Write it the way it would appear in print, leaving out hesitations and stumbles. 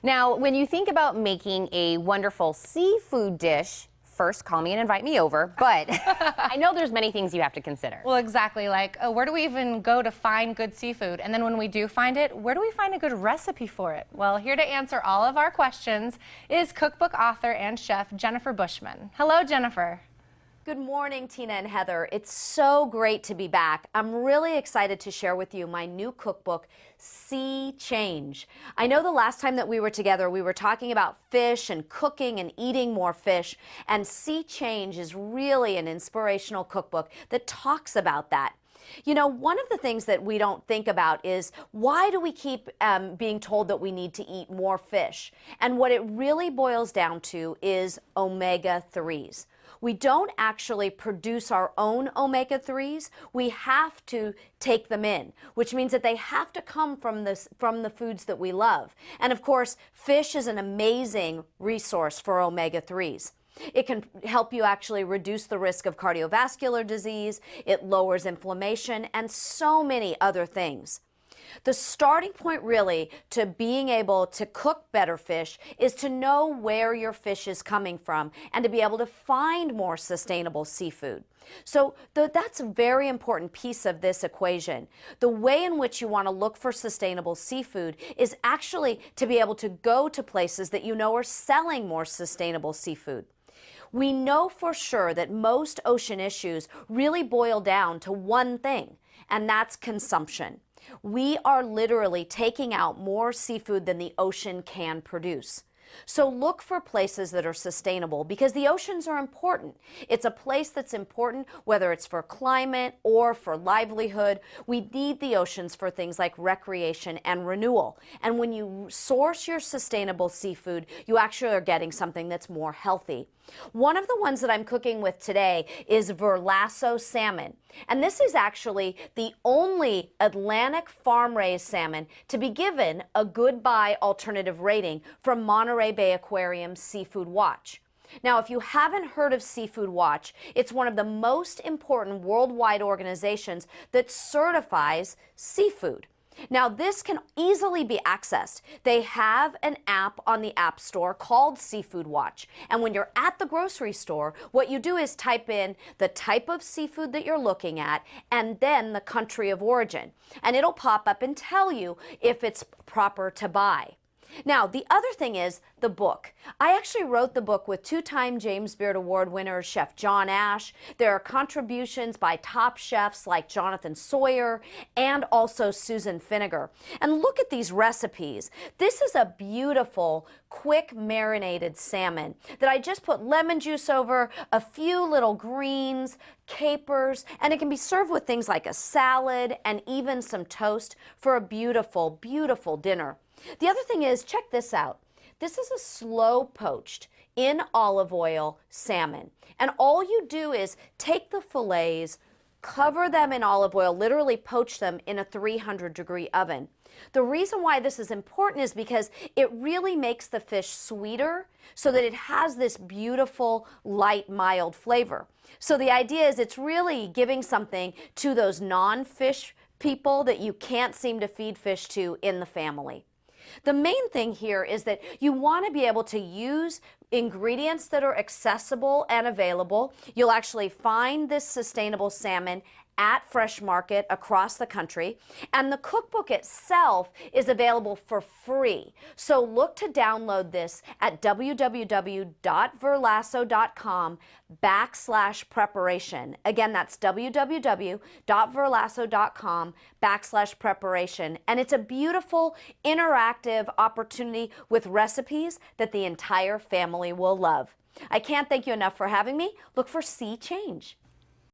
Now, when you think about making a wonderful seafood dish, first call me and invite me over, but I know there's many things you have to consider. Well, exactly. Like, where do we even go to find good seafood? And then when we do find it, where do we find a good recipe for it? Well, here to answer all of our questions is cookbook author and chef Jennifer Bushman. Hello, Jennifer. Good morning, Tina and Heather. It's so great to be back. I'm really excited to share with you my new cookbook, Sea Change. I know the last time that we were together, we were talking about fish and cooking and eating more fish, and Sea Change is really an inspirational cookbook that talks about that. You know, one of the things that we don't think about is why do we keep being told that we need to eat more fish? And what it really boils down to is omega-3s. We don't actually produce our own omega-3s. We have to take them in, which means that they have to come from the foods that we love. And of course, fish is an amazing resource for omega-3s. It can help you actually reduce the risk of cardiovascular disease, it lowers inflammation, and so many other things. The starting point really to being able to cook better fish is to know where your fish is coming from and to be able to find more sustainable seafood. So that's a very important piece of this equation. The way in which you want to look for sustainable seafood is actually to be able to go to places that you know are selling more sustainable seafood. We know for sure that most ocean issues really boil down to one thing, and that's consumption. We are literally taking out more seafood than the ocean can produce. So look for places that are sustainable because the oceans are important. It's a place that's important whether it's for climate or for livelihood. We need the oceans for things like recreation and renewal. And when you source your sustainable seafood, you actually are getting something that's more healthy. One of the ones that I'm cooking with today is Verlasso salmon. And this is actually the only Atlantic farm-raised salmon to be given a Good Buy alternative rating from Monterey Bay Aquarium Seafood Watch. Now, if you haven't heard of Seafood Watch, it's one of the most important worldwide organizations that certifies seafood. Now, this can easily be accessed. They have an app on the App Store called Seafood Watch. And when you're at the grocery store, what you do is type in the type of seafood that you're looking at and then the country of origin. And it'll pop up and tell you if it's proper to buy. Now, the other thing is the book. I actually wrote the book with two-time James Beard Award winner Chef John Ash. There are contributions by top chefs like Jonathan Sawyer and also Susan Finnegar. And look at these recipes. This is a beautiful, quick marinated salmon that I just put lemon juice over, a few little greens, capers, and it can be served with things like a salad and even some toast for a beautiful, beautiful dinner. The other thing is, check this out. This is a slow poached in olive oil salmon. And all you do is take the fillets, cover them in olive oil, literally poach them in a 300-degree oven. The reason why this is important is because it really makes the fish sweeter so that it has this beautiful, light, mild flavor. So the idea is it's really giving something to those non-fish people that you can't seem to feed fish to in the family. The main thing here is that you want to be able to use ingredients that are accessible and available. You'll actually find this sustainable salmon at Fresh Market across the country, and the cookbook itself is available for free. So look to download this at www.verlasso.com/preparation. Again, that's www.verlasso.com/preparation. And it's a beautiful, interactive opportunity with recipes that the entire family will love. I can't thank you enough for having me. Look for Sea Change.